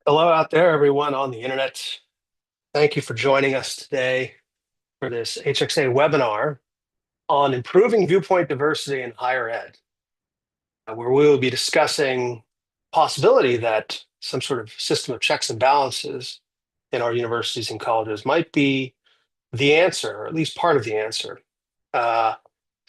Hello out there, everyone on the internet. Thank you for joining us today for this HXA webinar on improving viewpoint diversity in higher ed, where we will be discussing possibility that some sort of system of checks and balances in our universities and colleges might be the answer, or at least part of the answer.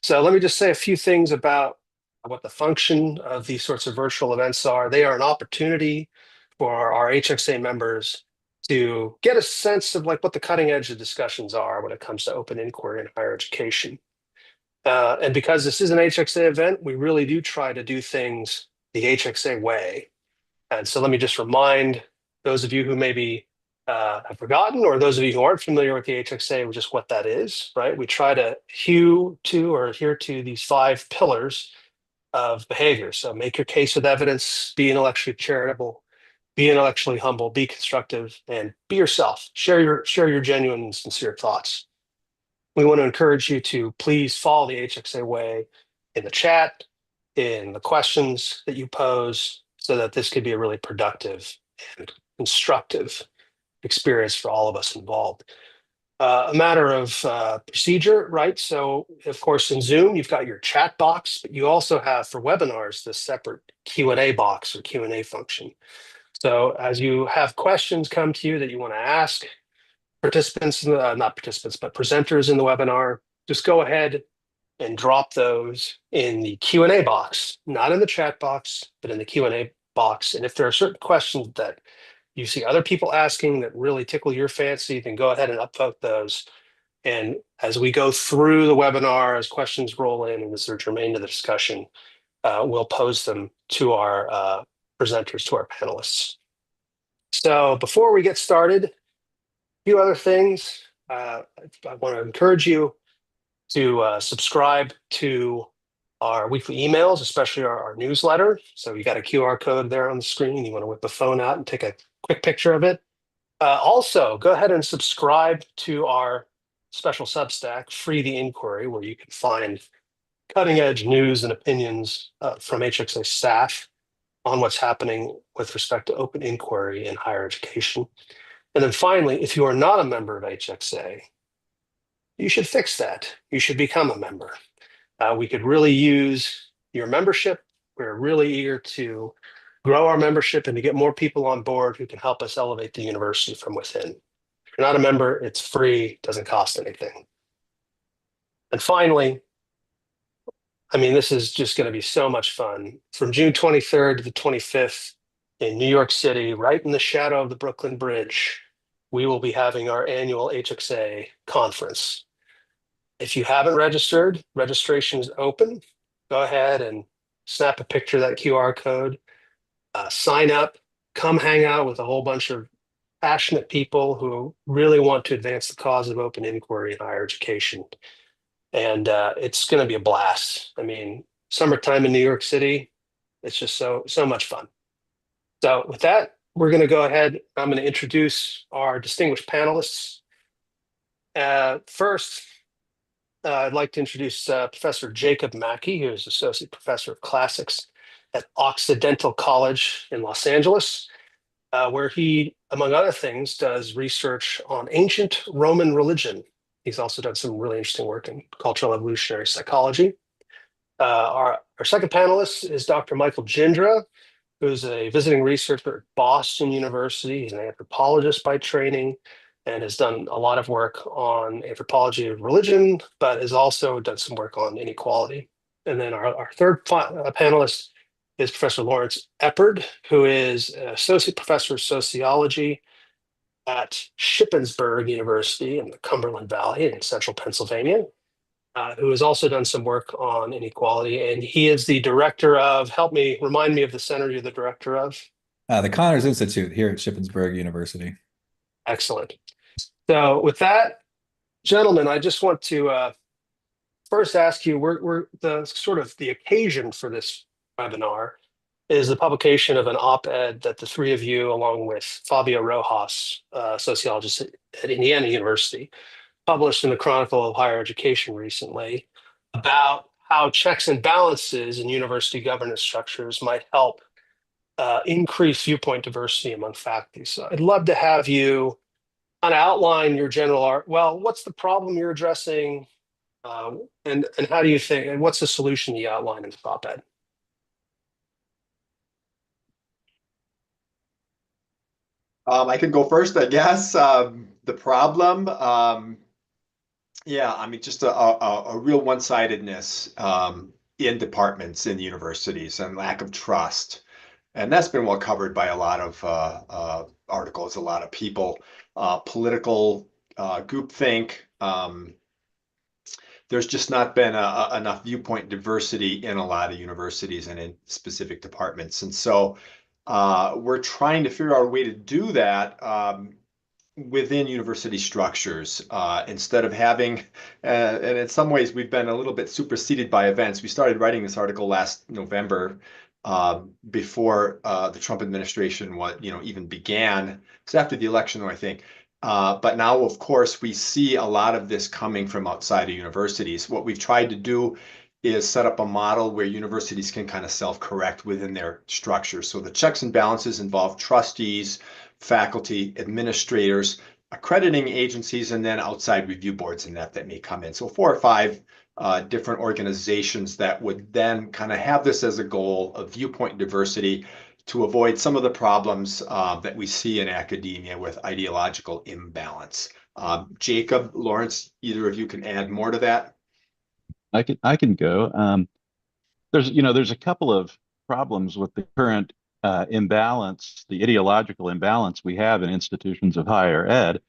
So let me just say a few things about what the function of these sorts of virtual events are. They are an opportunity for our HXA members to get a sense of like what the cutting edge of discussions are when it comes to open inquiry in higher education. And because this is an HXA event, we really do try to do things the HXA way. And so let me just remind those of you who maybe have forgotten, or those of you who aren't familiar with the HXA, just what that is, right? We try to adhere to these 5 pillars of behavior. So make your case with evidence, be intellectually charitable, be intellectually humble, be constructive, and be yourself. Share your genuine and sincere thoughts. We want to encourage you to please follow the HXA way in the chat, in the questions that you pose, so that this could be a really productive and constructive experience for all of us involved. A matter of procedure, right? So, of course, in Zoom, you've got your chat box, but you also have for webinars this separate Q&A box or Q&A function. So as you have questions come to you that you want to ask participants, not participants, but presenters in the webinar, just go ahead and drop those in the Q&A box, not in the chat box, but in the Q&A box. And if there are certain questions that you see other people asking that really tickle your fancy, then go ahead and upvote those. And as we go through the webinar, as questions roll in and as they're germane to the discussion, we'll pose them to our presenters, to our panelists. So before we get started, a few other things. I want to encourage you to subscribe to our weekly emails, especially our newsletter. So you got a QR code there on the screen. You want to whip a phone out and take a quick picture of it. Also, go ahead and subscribe to our special Substack, Free the Inquiry, where you can find cutting edge news and opinions from HXA staff on what's happening with respect to open inquiry in higher education. And then finally, if you are not a member of HXA, you should fix that. You should become a member. We could really use your membership. We're really eager to grow our membership and to get more people on board who can help us elevate the university from within. If you're not a member, it's free, doesn't cost anything. And finally, I mean, this is just going to be so much fun. From June 23rd to the 25th in New York City, right in the shadow of the Brooklyn Bridge, we will be having our annual HXA conference. If you haven't registered, registration is open. Go ahead and snap a picture of that QR code, sign up, come hang out with a whole bunch of passionate people who really want to advance the cause of open inquiry in higher education. And it's going to be a blast. I mean, summertime in New York City, it's just so much fun. So with that, we're going to go ahead. I'm going to introduce our distinguished panelists. First, I'd like to introduce Professor Jacob Mackey, who is Associate Professor of Classics at Occidental College in Los Angeles, where he, among other things, does research on ancient Roman religion. He's also done some really interesting work in cultural evolutionary psychology. Our second panelist is Dr. Michael Jindra, who's a visiting researcher at Boston University. He's an anthropologist by training and has done a lot of work on anthropology of religion, but has also done some work on inequality. And then our third panelist is Professor Lawrence Eppard, who is an associate professor of sociology at Shippensburg University in the Cumberland Valley in central Pennsylvania, who has also done some work on inequality. And he is the director of, remind me of the center you're the director of. The Connors Institute here at Shippensburg University. Excellent. So with that, gentlemen, I just want to first ask you, we're the sort of the occasion for this webinar is the publication of an op-ed that the three of you, along with Fabio Rojas, sociologist at Indiana University, published in the Chronicle of Higher Education recently about how checks and balances in university governance structures might help increase viewpoint diversity among faculty. So I'd love to have you kind of outline your general art. Well, what's the problem you're addressing, and how do you think, and what's the solution you outline in the op-ed? I can go first, I guess. The problem, yeah, I mean, just a real one-sidedness in departments in universities and lack of trust. And that's been well covered by a lot of articles, a lot of people, political groupthink. There's just not been enough viewpoint diversity in a lot of universities and in specific departments. And so we're trying to figure out a way to do that within university structures instead of having, and in some ways we've been a little bit superseded by events. We started writing this article last November before the Trump administration even began. It's after the election, though, I think. But now, of course, we see a lot of this coming from outside of universities. What we've tried to do is set up a model where universities can kind of self-correct within their structure. So the checks and balances involve trustees, faculty, administrators, accrediting agencies, and then outside review boards and that may come in. So 4 or 5 different organizations that would then kind of have this as a goal of viewpoint diversity to avoid some of the problems that we see in academia with ideological imbalance. Jacob, Lawrence, either of you can add more to that? I can go. There's a couple of problems with the current imbalance, the ideological imbalance we have in institutions of higher ed.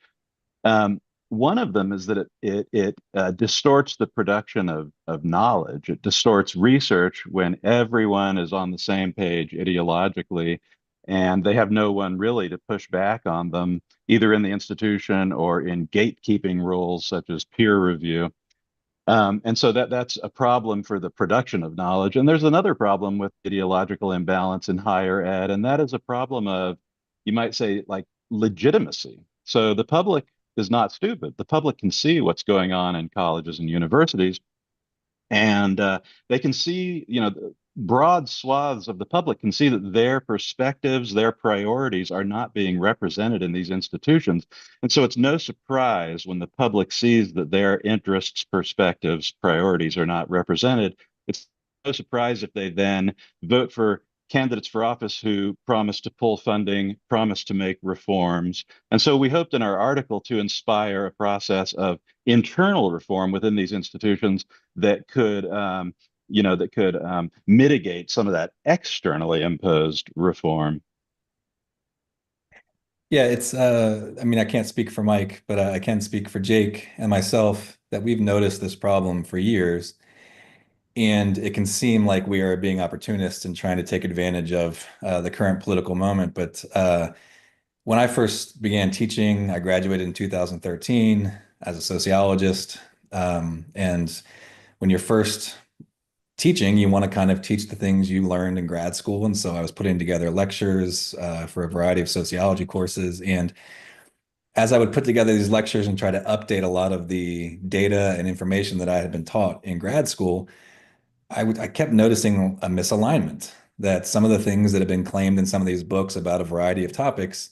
One of them is that it distorts the production of knowledge. It distorts research when everyone is on the same page ideologically, and they have no one really to push back on them, either in the institution or in gatekeeping rules such as peer review. And so that's a problem for the production of knowledge. And there's another problem with ideological imbalance in higher ed, and that is a problem of, you might say, like legitimacy. So the public is not stupid. The public can see what's going on in colleges and universities, and they can see, broad swaths of the public can see that their perspectives, their priorities are not being represented in these institutions. And so it's no surprise when the public sees that their interests, perspectives, priorities are not represented. It's no surprise if they then vote for candidates for office who promise to pull funding, promise to make reforms. And so we hoped in our article to inspire a process of internal reform within these institutions that could mitigate some of that externally imposed reform. Yeah, I mean, I can't speak for Mike, but I can speak for Jake and myself that we've noticed this problem for years. And it can seem like we are being opportunists and trying to take advantage of the current political moment. But when I first began teaching, I graduated in 2013 as a sociologist. And when you're first teaching, you want to kind of teach the things you learned in grad school. And so I was putting together lectures for a variety of sociology courses. And as I would put together these lectures and try to update a lot of the data and information that I had been taught in grad school, I kept noticing a misalignment, that some of the things that have been claimed in some of these books about a variety of topics,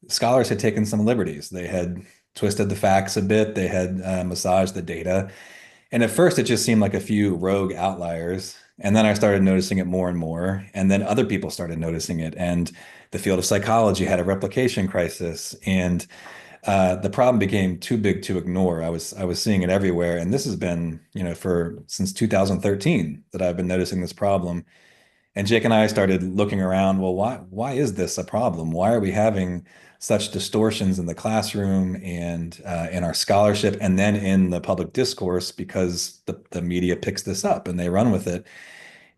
scholars had taken some liberties. They had twisted the facts a bit. They had massaged the data. And at first, it just seemed like a few rogue outliers. And then I started noticing it more and more. And then other people started noticing it. And the field of psychology had a replication crisis. And the problem became too big to ignore. I was seeing it everywhere. And this has been, since 2013 that I've been noticing this problem. And Jake and I started looking around, well, why is this a problem? Why are we having such distortions in the classroom and in our scholarship and then in the public discourse, because the media picks this up and they run with it.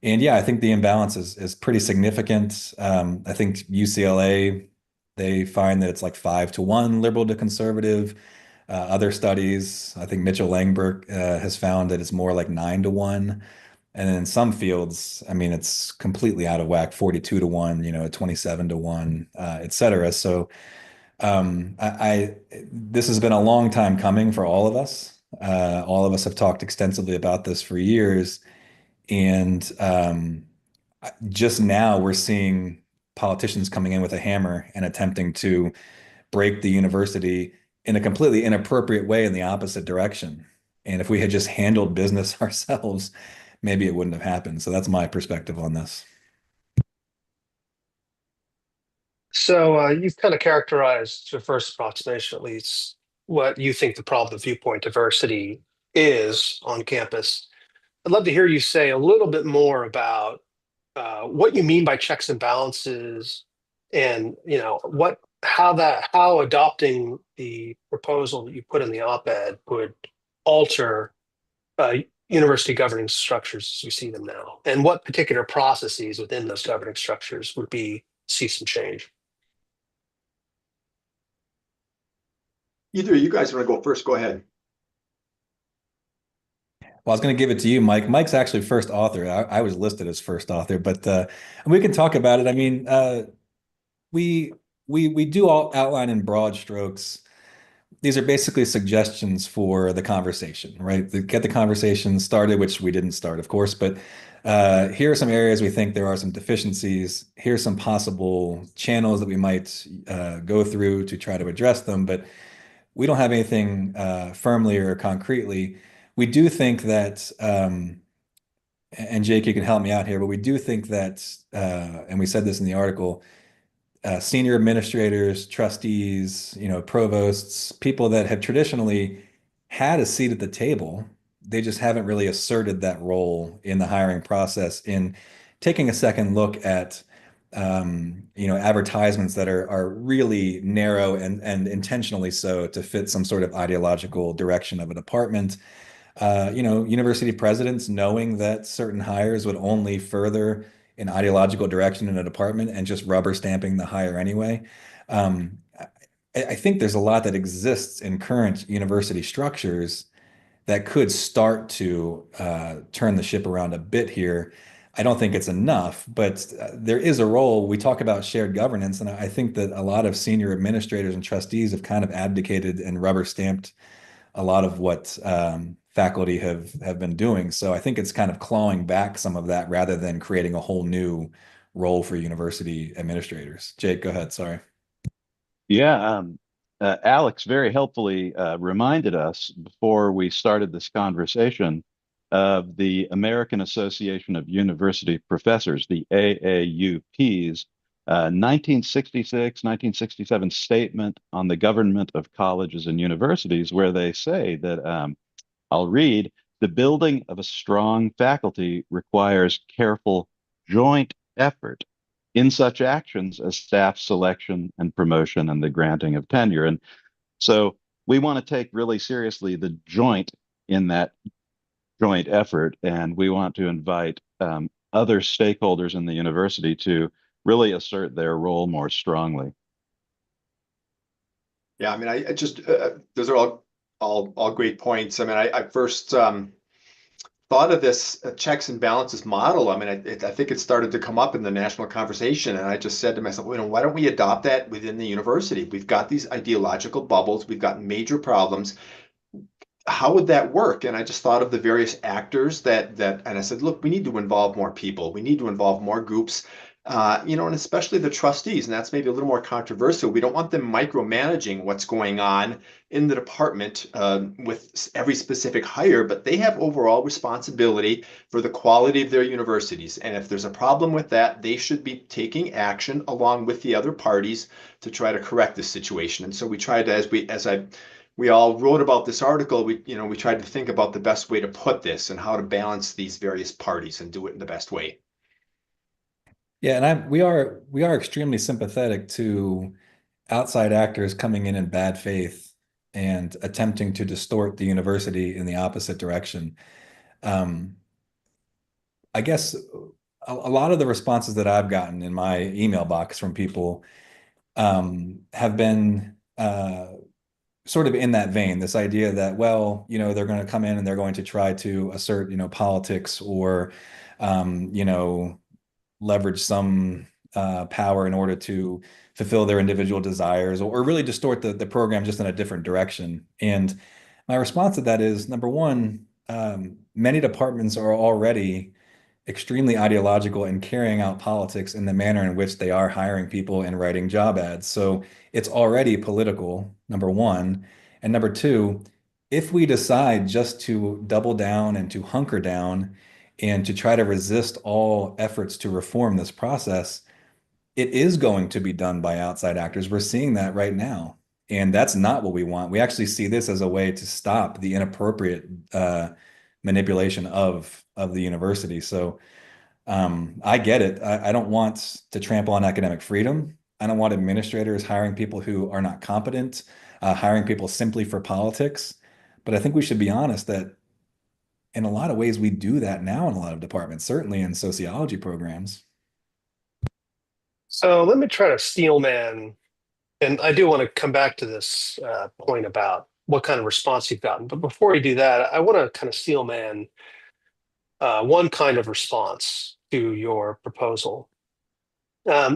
And yeah, I think the imbalance is pretty significant. I think UCLA, they find that it's like 5-1 liberal to conservative. Other studies, I think Mitchell Langberg has found that it's more like 9-1. And then in some fields, I mean, it's completely out of whack, 42-1, 27-1, et cetera. So this has been a long time coming for all of us. All of us have talked extensively about this for years. And just now we're seeing politicians coming in with a hammer and attempting to break the university in a completely inappropriate way in the opposite direction. And if we had just handled business ourselves, maybe it wouldn't have happened. So that's my perspective on this. So you've kind of characterized your first approximation, at least, what you think the problem of viewpoint diversity is on campus. I'd love to hear you say a little bit more about what you mean by checks and balances, and how adopting the proposal that you put in the op-ed would alter uh, university governing structures as we see them now, and what particular processes within those governing structures would see some change. Either of you guys want to go first? Go ahead. Well, I was going to give it to you, Mike. Mike's actually first author. I was listed as first author, but we can talk about it. I mean, we do all outline in broad strokes. These are basically suggestions for the conversation, right? To get the conversation started, which we didn't start, of course, but here are some areas we think there are some deficiencies. Here's some possible channels that we might go through to try to address them, but we don't have anything firmly or concretely. We do think that, and Jake, you can help me out here, but we do think that, and we said this in the article, senior administrators, trustees, provosts, people that have traditionally had a seat at the table, they just haven't really asserted that role in the hiring process, in taking a second look at advertisements that are really narrow and intentionally so to fit some sort of ideological direction of a department. University presidents knowing that certain hires would only further an ideological direction in a department and just rubber stamping the hire anyway. I think there's a lot that exists in current university structures that could start to turn the ship around a bit here. I don't think it's enough, but there is a role. We talk about shared governance, and I think that a lot of senior administrators and trustees have kind of abdicated and rubber stamped a lot of what faculty have been doing. So I think it's kind of clawing back some of that rather than creating a whole new role for university administrators. Jake, go ahead. Sorry. Yeah, Alex very helpfully reminded us before we started this conversation of the American Association of University Professors, the AAUP's 1966, 1967 statement on the government of colleges and universities, where they say that, I'll read, the building of a strong faculty requires careful joint effort in such actions as staff selection and promotion and the granting of tenure. And so we want to take really seriously the joint in that joint effort, and we want to invite other stakeholders in the university to really assert their role more strongly. Yeah, I mean, I just those are all great points. I mean, I first thought of this checks and balances model. I mean, I think it started to come up in the national conversation, and I just said to myself, why don't we adopt that within the university? We've got these ideological bubbles. We've got major problems. How would that work? And I just thought of the various actors and I said, look, we need to involve more people. We need to involve more groups, and especially the trustees. And that's maybe a little more controversial. We don't want them micromanaging what's going on in the department with every specific hire, but they have overall responsibility for the quality of their universities. And if there's a problem with that, they should be taking action along with the other parties to try to correct the situation. And so we tried to, we all wrote about this article, we tried to think about the best way to put this and how to balance these various parties and do it in the best way. Yeah, and we are extremely sympathetic to outside actors coming in bad faith and attempting to distort the university in the opposite direction. I guess a lot of the responses that I've gotten in my email box from people have been sort of in that vein, this idea that, they're going to come in and they're going to try to assert, politics or, leverage some power in order to fulfill their individual desires or really distort the program just in a different direction. And my response to that is, number one, many departments are already extremely ideological and carrying out politics in the manner in which they are hiring people and writing job ads. So it's already political, number one. And number two, if we decide just to double down and to hunker down and to try to resist all efforts to reform this process, it is going to be done by outside actors. We're seeing that right now. And that's not what we want. We actually see this as a way to stop the inappropriate manipulation of the university. So I get it. I don't want to trample on academic freedom. I don't want administrators hiring people who are not competent, hiring people simply for politics. But I think we should be honest that in a lot of ways, we do that now in a lot of departments, certainly in sociology programs. So let me try to steelman, and I do want to come back to this point about what kind of response you've gotten. But before we do that, I want to kind of steelman one kind of response to your proposal.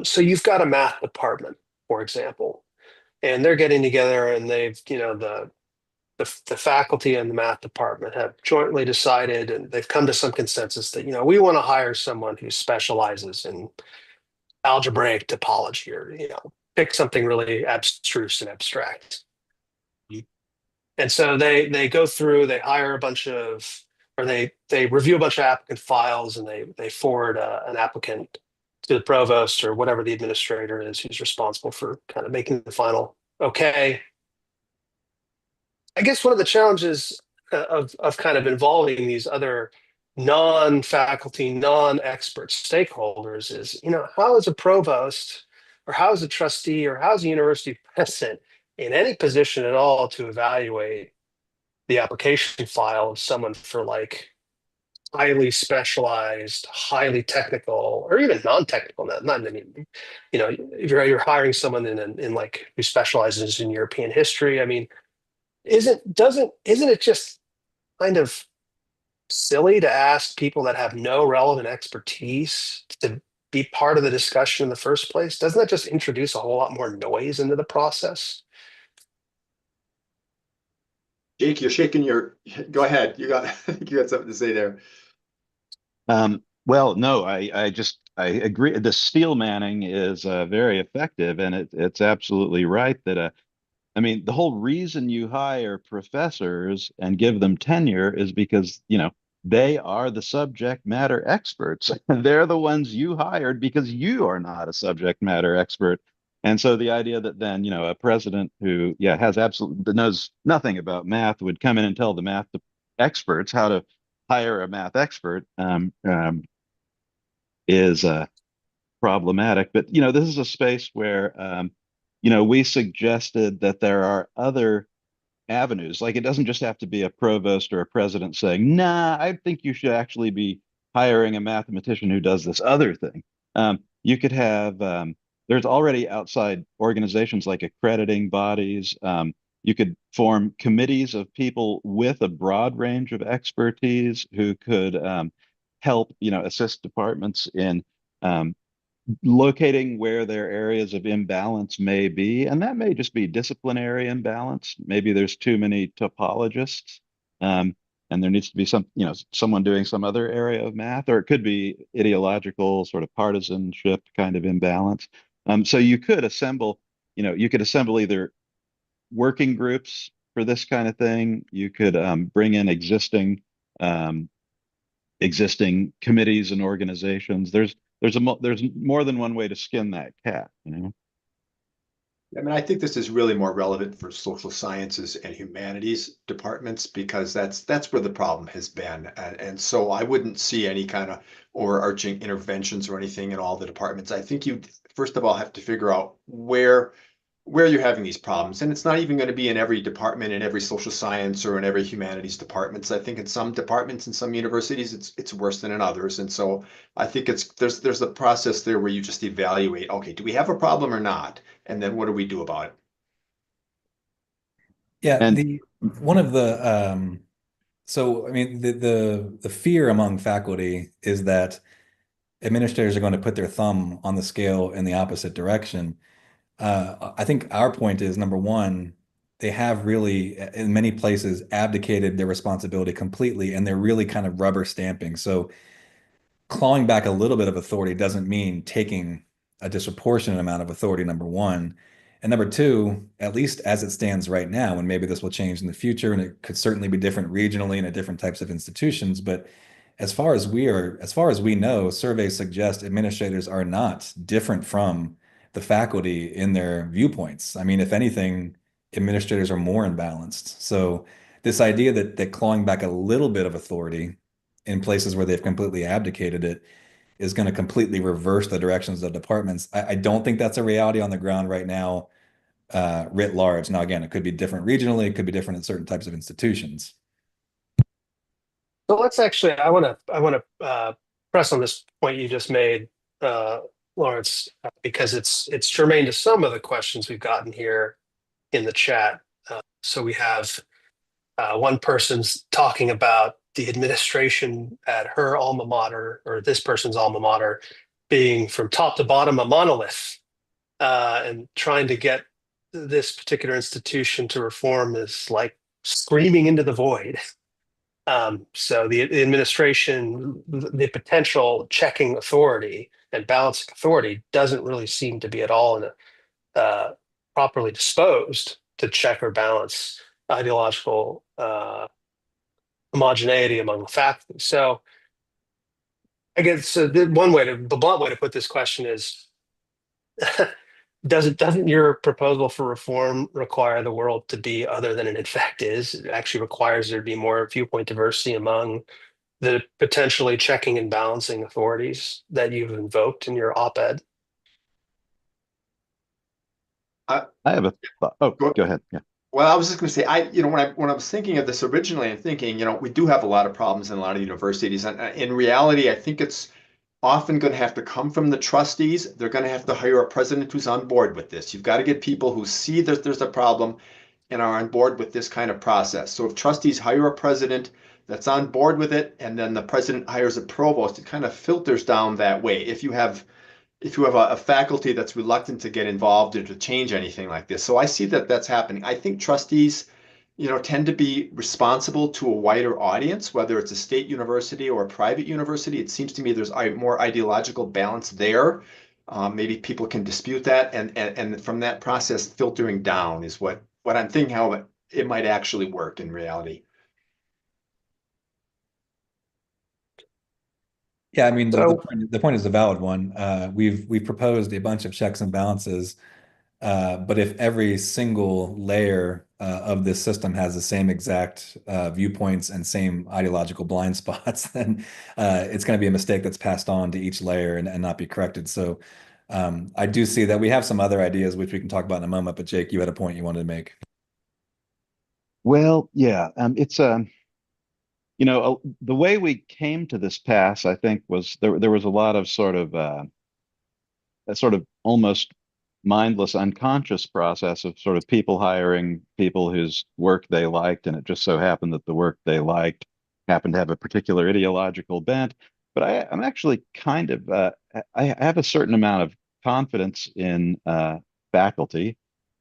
So you've got a math department, for example, and they're getting together, and they've, the faculty and the math department have jointly decided, and they've come to some consensus that, we want to hire someone who specializes in algebraic topology, or, pick something really abstruse and abstract. And so they go through, they hire a bunch of, or they review a bunch of applicant files, and they forward an applicant to the provost or whatever the administrator is who's responsible for kind of making the final okay. I guess one of the challenges of kind of involving these other non-faculty, non-expert stakeholders is, how is a provost, or how is a trustee, or how is a university president in any position at all to evaluate the application file of someone for like highly specialized, highly technical, or even non-technical? Not I mean, if you're hiring someone in like who specializes in European history. I mean, isn't it just kind of silly to ask people that have no relevant expertise to be part of the discussion in the first place? Doesn't that just introduce a whole lot more noise into the process? Jake, you're shaking your. Go ahead. I think you got something to say there. Well, no, I agree. The steel manning is very effective, and it's absolutely right that I mean, the whole reason you hire professors and give them tenure is because, they are the subject matter experts. They're the ones you hired because you are not a subject matter expert. And so the idea that then, a president who, has absolutely knows nothing about math would come in and tell the math experts how to hire a math expert is problematic. But, this is a space where, we suggested that there are other avenues. Like, it doesn't just have to be a provost or a president saying, nah, I think you should actually be hiring a mathematician who does this other thing. You could have, there's already outside organizations like accrediting bodies. You could form committees of people with a broad range of expertise who could help, assist departments in locating where their areas of imbalance may be. And that may just be disciplinary imbalance. Maybe there's too many topologists, and there needs to be someone doing some other area of math, or it could be ideological, sort of partisanship kind of imbalance. So you could assemble either working groups for this kind of thing. You could bring in existing committees and organizations. There's more than one way to skin that cat, I mean, I think this is really more relevant for social sciences and humanities departments, because that's where the problem has been. And so I wouldn't see any kind of overarching interventions or anything in all the departments. I think you first of all have to figure out where you're having these problems. And it's not even going to be in every department, in every social science or in every humanities departments. I think in some departments, in some universities, it's worse than in others. And so I think there's a process there where you just evaluate, okay, do we have a problem or not? And then what do we do about it? Yeah, And one of the so I mean the fear among faculty is that administrators are going to put their thumb on the scale in the opposite direction. I think our point is, number one, they have really, in many places, abdicated their responsibility completely, and they're really kind of rubber stamping. So clawing back a little bit of authority doesn't mean taking a disproportionate amount of authority, number one. And number two, at least as it stands right now, and maybe this will change in the future, and it could certainly be different regionally and at different types of institutions, but as far as we know, surveys suggest administrators are not different from the faculty in their viewpoints. I mean, if anything, administrators are more imbalanced. So this idea that clawing back a little bit of authority in places where they've completely abdicated it is going to completely reverse the directions of departments. I don't think that's a reality on the ground right now, writ large. Now, again, it could be different regionally, it could be different in certain types of institutions. So let's actually, I want to press on this point you just made, Lawrence, because it's germane to some of the questions we've gotten here in the chat. So we have one person's talking about the administration at her alma mater, or this person's alma mater, being from top to bottom a monolith, and trying to get this particular institution to reform is like screaming into the void. So the administration, the potential checking authority and balancing authority doesn't really seem to be at all properly disposed to check or balance ideological homogeneity among the faculty. So I guess the blunt way to put this question is, doesn't your proposal for reform require the world to be other than it in fact is? It actually requires there to be more viewpoint diversity among the potentially checking and balancing authorities that you've invoked in your op-ed. I have a thought. Oh, go ahead. Yeah. Well, I was just going to say, when I was thinking of this originally, I'm thinking, we do have a lot of problems in a lot of universities, and in reality, I think it's often going to have to come from the trustees. They're going to have to hire a president who's on board with this. You've got to get people who see that there's a problem and are on board with this kind of process. So if trustees hire a president that's on board with it, and then the president hires a provost, it kind of filters down that way. If you have a faculty that's reluctant to get involved or to change anything like this. So I see that that's happening. I think trustees, tend to be responsible to a wider audience, whether it's a state university or a private university. It seems to me there's a more ideological balance there. Maybe people can dispute that, and from that process, filtering down is what I'm thinking how it might actually work in reality. Yeah, I mean, So the point is a valid one. We've proposed a bunch of checks and balances, but if every single layer of this system has the same exact viewpoints and same ideological blind spots, then it's going to be a mistake that's passed on to each layer and not be corrected. So I do see that we have some other ideas which we can talk about in a moment. But Jake, you had a point you wanted to make. Well, yeah, it's the way we came to this pass, I think, was there was a lot of sort of a sort of almost mindless, unconscious process of sort of people hiring people whose work they liked, and it just so happened that the work they liked happened to have a particular ideological bent. But I'm actually kind of I have a certain amount of confidence in faculty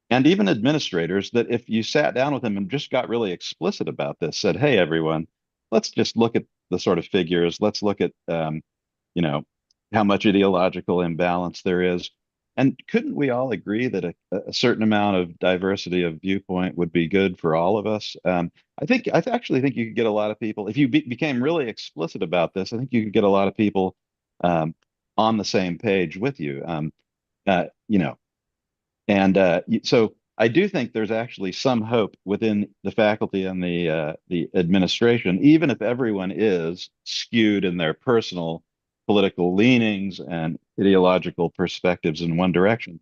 and even administrators that if you sat down with them and just got really explicit about this, said, "Hey, everyone, let's just look at the sort of figures. Let's look at how much ideological imbalance there is." And couldn't we all agree that a certain amount of diversity of viewpoint would be good for all of us? I actually think you could get a lot of people if you became really explicit about this. I think you could get a lot of people on the same page with you. So I do think there's actually some hope within the faculty and the administration, even if everyone is skewed in their personal political leanings and ideological perspectives in one direction.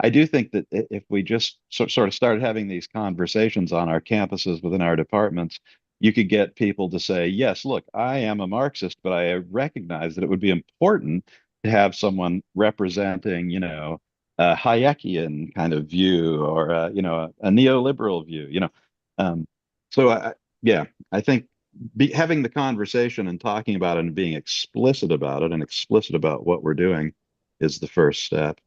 I do think that if we just sort of started having these conversations on our campuses within our departments, you could get people to say, yes, look, I am a Marxist, but I recognize that it would be important to have someone representing, a Hayekian kind of view or, a neoliberal view, I think having the conversation and talking about it and being explicit about it and explicit about what we're doing is the first step.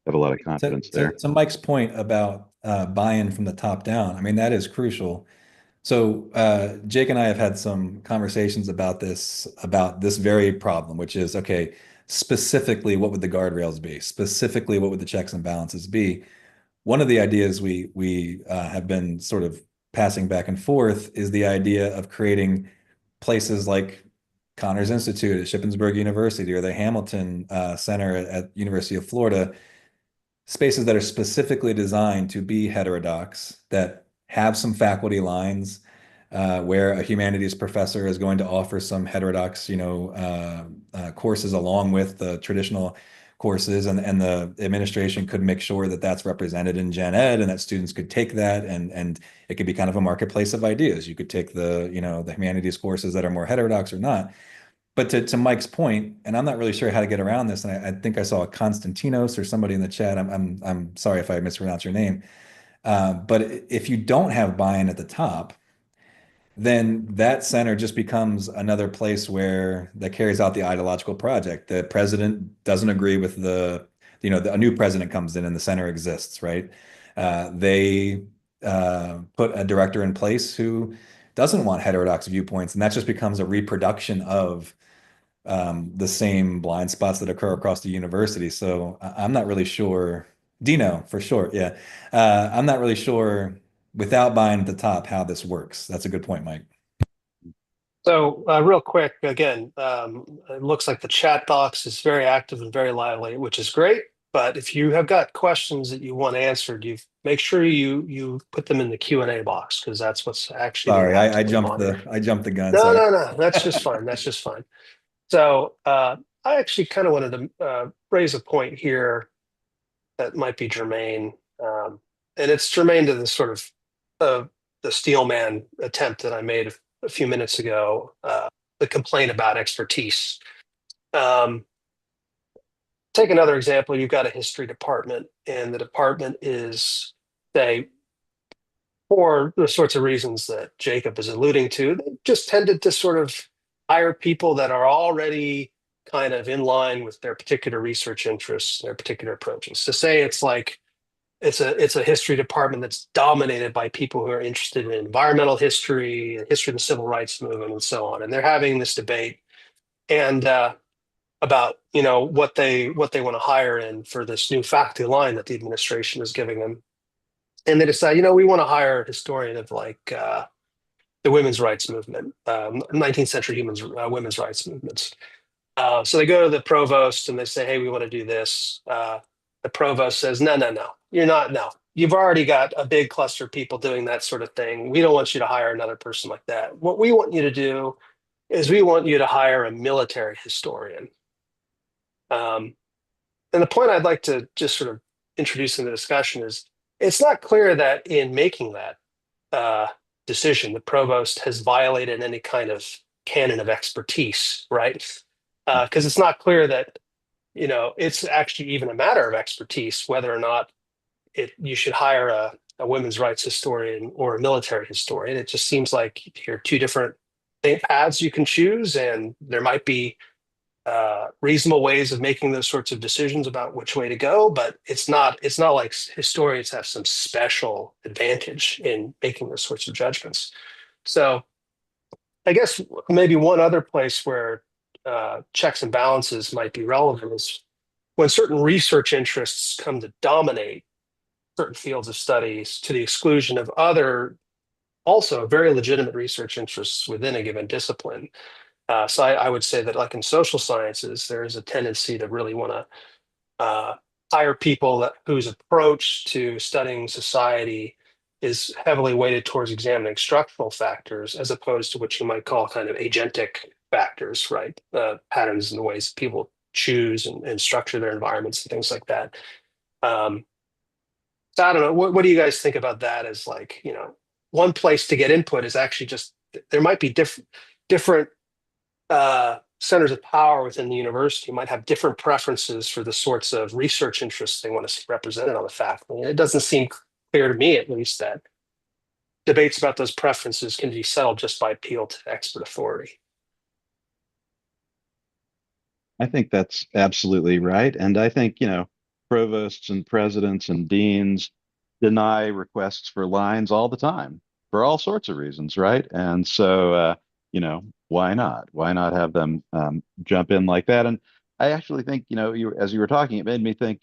I have a lot of confidence there. To Mike's point about buy-in from the top down, I mean, that is crucial. So Jake and I have had some conversations about this very problem, which is, okay, specifically, what would the guardrails be? Specifically, what would the checks and balances be? One of the ideas we have been sort of passing back and forth is the idea of creating places like Connors Institute at Shippensburg University or the Hamilton Center at University of Florida, spaces that are specifically designed to be heterodox, that have some faculty lines where a humanities professor is going to offer some heterodox, courses along with the traditional courses, and the administration could make sure that that's represented in gen ed and that students could take that, and it could be kind of a marketplace of ideas. You could take the humanities courses that are more heterodox or not. But to Mike's point, and I'm not really sure how to get around this, and I think I saw a Konstantinos or somebody in the chat. I'm sorry if I mispronounced your name. But if you don't have buy-in at the top, then that center just becomes another place where that carries out the ideological project. The president doesn't agree with a new president comes in and the center exists, right? They put a director in place who doesn't want heterodox viewpoints, and that just becomes a reproduction of the same blind spots that occur across the university. So I'm not really sure. Dino, for sure. Yeah. I'm not really sure without buying at the top how this works. That's a good point, Mike. So real quick, again, it looks like the chat box is very active and very lively, which is great. But if you have got questions that you want answered, you make sure you put them in the Q&A box, because that's what's actually Sorry, I actively jumped monitored. I jumped the gun. No, Sorry. no, that's just fine. That's just fine. So I actually kind of wanted to raise a point here that might be germane, and it's germane to the sort of the Steelman attempt that I made a few minutes ago, the complaint about expertise. Take another example. You've got a history department, and the department is, say, for the sorts of reasons that Jacob is alluding to, they just tended to sort of hire people that are already kind of in line with their particular research interests, their particular approaches. To say it's like it's a history department that's dominated by people who are interested in environmental history, history of the civil rights movement, and so on. And they're having this debate and about what they want to hire in for this new faculty line that the administration is giving them. And they decide, we want to hire a historian of like the women's rights movement, 19th century women's rights movements. So they go to the provost and they say, hey, we want to do this. The provost says, no, you're not. No, you've already got a big cluster of people doing that sort of thing. We don't want you to hire another person like that. What we want you to do is we want you to hire a military historian. And the point I'd like to just sort of introduce in the discussion is it's not clear that in making that decision, the provost has violated any kind of canon of expertise, right? Because it's not clear that it's actually even a matter of expertise whether or not you should hire a women's rights historian or a military historian. It just seems like here are two different paths you can choose, and there might be reasonable ways of making those sorts of decisions about which way to go, but it's not like historians have some special advantage in making those sorts of judgments. So I guess maybe one other place where checks and balances might be relevant is when certain research interests come to dominate certain fields of studies to the exclusion of other also very legitimate research interests within a given discipline. So I would say that like in social sciences, there is a tendency to really want to hire people whose approach to studying society is heavily weighted towards examining structural factors as opposed to what you might call kind of agentic factors, right? Patterns in the ways people choose and structure their environments and things like that. So I don't know. What do you guys think about that as like, one place to get input is actually just there might be different centers of power within the university might have different preferences for the sorts of research interests they want to see represented on the faculty. And it doesn't seem clear to me, at least, that debates about those preferences can be settled just by appeal to expert authority. I think that's absolutely right. And I think, provosts and presidents and deans deny requests for lines all the time. for all sorts of reasons, right? And so, why not? Why not have them jump in like that? And I actually think, as you were talking, it made me think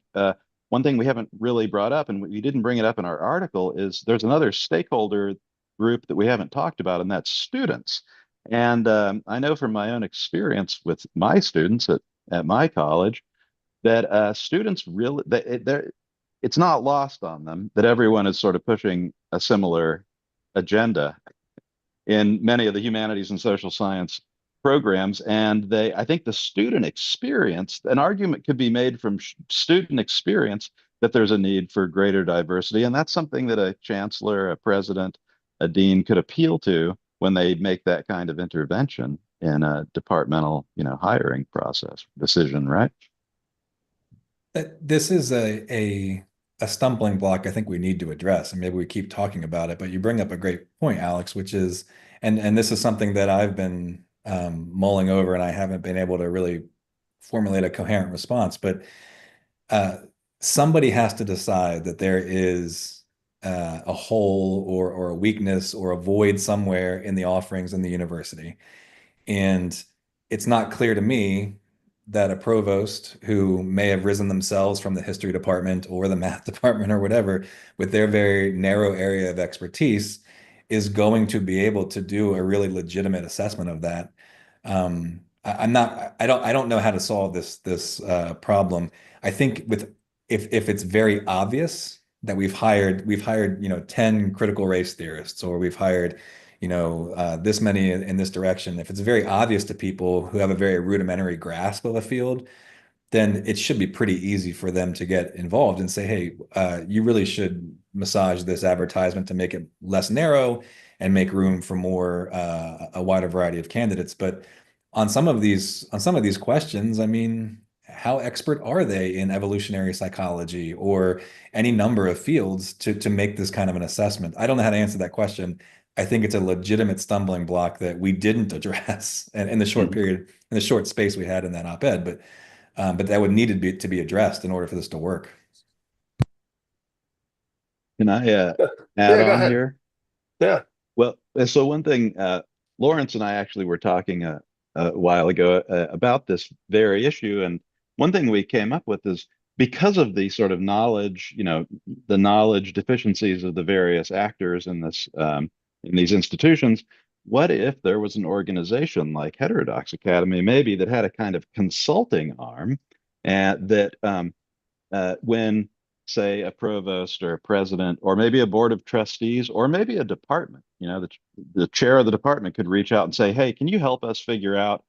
one thing we haven't really brought up, and we didn't bring it up in our article, is there's another stakeholder group that we haven't talked about, and that's students. And I know from my own experience with my students at my college that students really, it's not lost on them that everyone is sort of pushing a similar agenda in many of the humanities and social science programs. And I think the student experience, an argument could be made from student experience that there's a need for greater diversity. And that's something that a chancellor, a president, a dean could appeal to when they make that kind of intervention in a departmental, hiring process decision, right? This is a stumbling block I think we need to address, and maybe we keep talking about it, but you bring up a great point, Alex, which is, and this is something that I've been mulling over, and I haven't been able to really formulate a coherent response, but somebody has to decide that there is a hole or a weakness or a void somewhere in the offerings in the university. And it's not clear to me that a provost who may have risen themselves from the history department or the math department or whatever, with their very narrow area of expertise, is going to be able to do a really legitimate assessment of that. I don't know how to solve this problem. I think if it's very obvious that we've hired 10 critical race theorists, or we've hired this many in this direction, if it's very obvious to people who have a very rudimentary grasp of a field, then it should be pretty easy for them to get involved and say, hey, you really should massage this advertisement to make it less narrow and make room for more a wider variety of candidates. But on some of these questions, I mean, how expert are they in evolutionary psychology or any number of fields to make this kind of an assessment? I don't know how to answer that question. I think it's a legitimate stumbling block that we didn't address in the short period, in the short space we had in that op-ed, but that would need to be addressed in order for this to work. Can I add Yeah, go on ahead. here? Yeah. Well, so one thing, Lawrence and I actually were talking a while ago about this very issue, and one thing we came up with is, because of the sort of knowledge, the knowledge deficiencies of the various actors in this in these institutions, what if there was an organization like Heterodox Academy, maybe, that had a kind of consulting arm, and that when, say, a provost or a president, or maybe a board of trustees, or maybe a department, the chair of the department could reach out and say, hey, can you help us figure out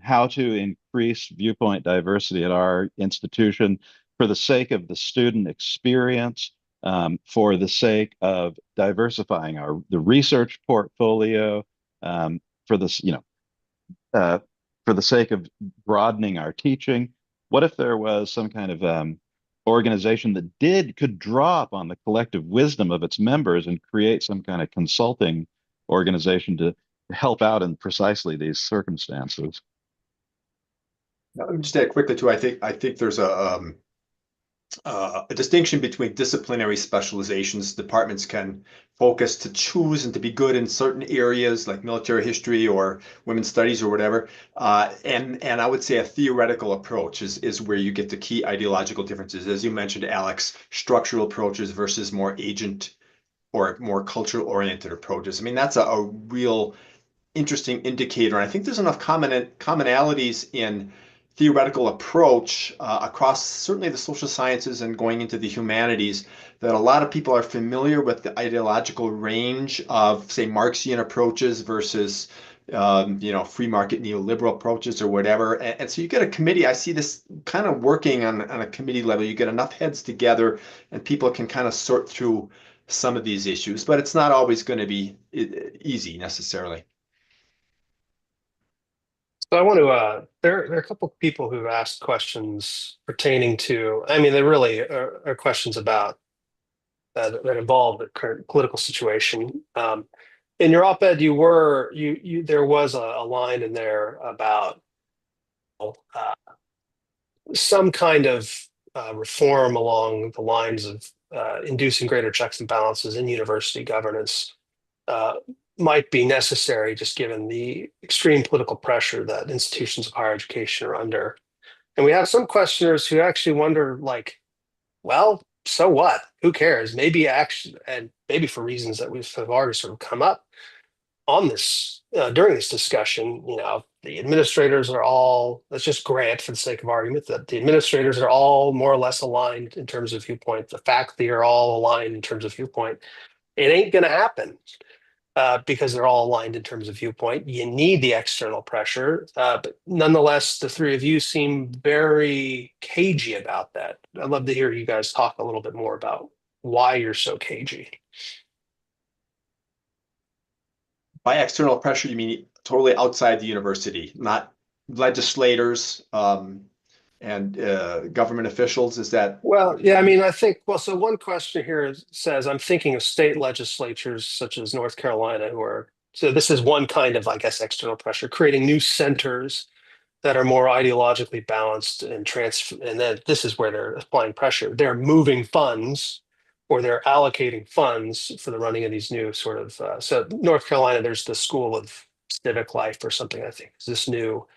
how to increase viewpoint diversity at our institution for the sake of the student experience, for the sake of diversifying the research portfolio, for this, for the sake of broadening our teaching. What if there was some kind of organization that could draw upon the collective wisdom of its members and create some kind of consulting organization to help out in precisely these circumstances? Just add quickly too. I think there's a distinction between disciplinary specializations. Departments can focus to choose and to be good in certain areas like military history or women's studies or whatever. And I would say a theoretical approach is where you get the key ideological differences. As you mentioned, Alex, structural approaches versus more agent or more cultural oriented approaches. I mean, that's a real interesting indicator. And I think there's enough commonalities in theoretical approach across certainly the social sciences and going into the humanities, that a lot of people are familiar with the ideological range of, say, Marxian approaches versus free market neoliberal approaches or whatever. And so you get a committee. I see this kind of working on a committee level. You get enough heads together and people can kind of sort through some of these issues, but it's not always going to be easy necessarily. So I want to, there are a couple of people who've asked questions pertaining to, I mean, they really are questions about that involve the current political situation. In your op-ed, there was a line in there about some kind of reform along the lines of inducing greater checks and balances in university governance. might be necessary, just given the extreme political pressure that institutions of higher education are under. And we have some questioners who actually wonder, like, well, so what? Who cares? Maybe actually, and maybe for reasons that have already sort of come up on this during this discussion, the administrators are all, let's just grant for the sake of argument that the administrators are all more or less aligned in terms of viewpoint. The faculty are all aligned in terms of viewpoint. It ain't going to happen because they're all aligned in terms of viewpoint. You need the external pressure. But nonetheless, the three of you seem very cagey about that. I'd love to hear you guys talk a little bit more about why you're so cagey. By external pressure, you mean totally outside the university, not legislators and government officials? Is that? Well, yeah, I mean, I think, well, so one question here says, I'm thinking of state legislatures such as North Carolina, so this is one kind of, I guess, external pressure, creating new centers that are more ideologically balanced and then this is where they're applying pressure. They're moving funds or they're allocating funds for the running of these new sort of, so North Carolina, there's the School of Civic Life or something, I think, is this new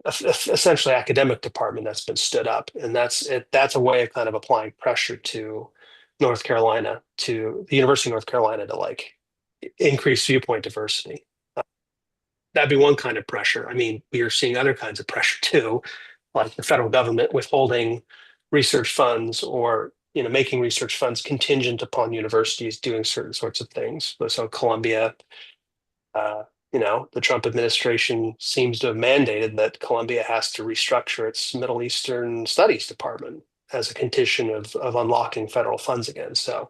essentially academic department that's been stood up. And that's a way of kind of applying pressure to North Carolina, to the University of North Carolina to like increase viewpoint diversity. That'd be one kind of pressure. I mean, we are seeing other kinds of pressure too, like the federal government withholding research funds or making research funds contingent upon universities doing certain sorts of things. So Columbia, the Trump administration seems to have mandated that Columbia has to restructure its Middle Eastern Studies department as a condition of unlocking federal funds again. So,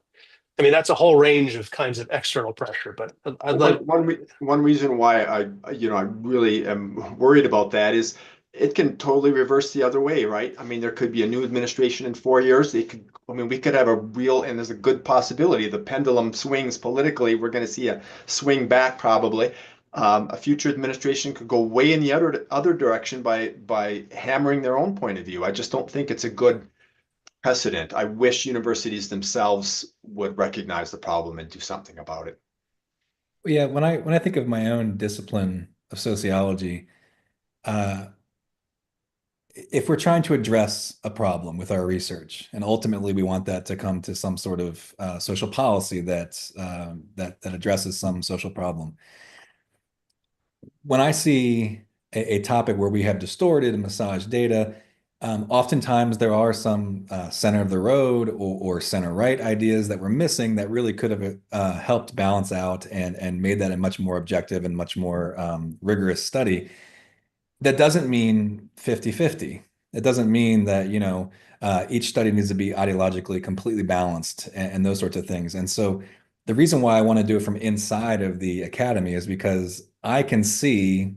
I mean, that's a whole range of kinds of external pressure. But I'd like one reason why I really am worried about that is it can totally reverse the other way, right? I mean, there could be a new administration in 4 years. We could have and there's a good possibility the pendulum swings politically. We're going to see a swing back probably. A future administration could go way in the other direction by hammering their own point of view. I just don't think it's a good precedent. I wish universities themselves would recognize the problem and do something about it. Yeah, when I think of my own discipline of sociology, if we're trying to address a problem with our research, and ultimately we want that to come to some sort of social policy that addresses some social problem. When I see a topic where we have distorted and massaged data, oftentimes there are some center of the road or center right ideas that we're missing that really could have helped balance out and made that a much more objective and much more rigorous study. That doesn't mean 50-50. It doesn't mean that, each study needs to be ideologically completely balanced and those sorts of things. And so the reason why I want to do it from inside of the academy is because I can see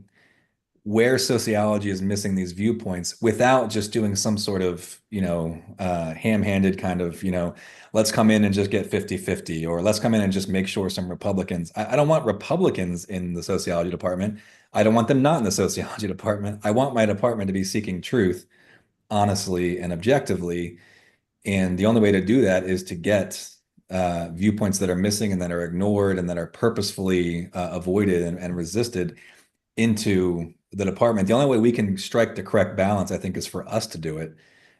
where sociology is missing these viewpoints without just doing some sort of, ham-handed kind of, let's come in and just get 50-50, or let's come in and just make sure some Republicans. I don't want Republicans in the sociology department. I don't want them not in the sociology department. I want my department to be seeking truth honestly and objectively. And the only way to do that is to get viewpoints that are missing and that are ignored and that are purposefully avoided and resisted into the department. The only way we can strike the correct balance, I think, is for us to do it,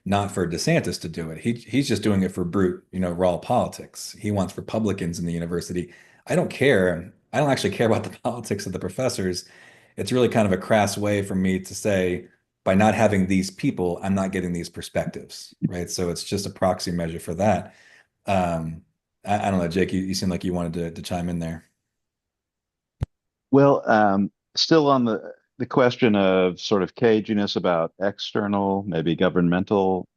not for DeSantis to do it. He's just doing it for brute, raw politics. He wants Republicans in the university. I don't care. I don't actually care about the politics of the professors. It's really kind of a crass way for me to say, by not having these people, I'm not getting these perspectives, right? So it's just a proxy measure for that. I don't know, Jake, you seem like you wanted to chime in there. Well, still on the question of sort of caginess about external, maybe governmental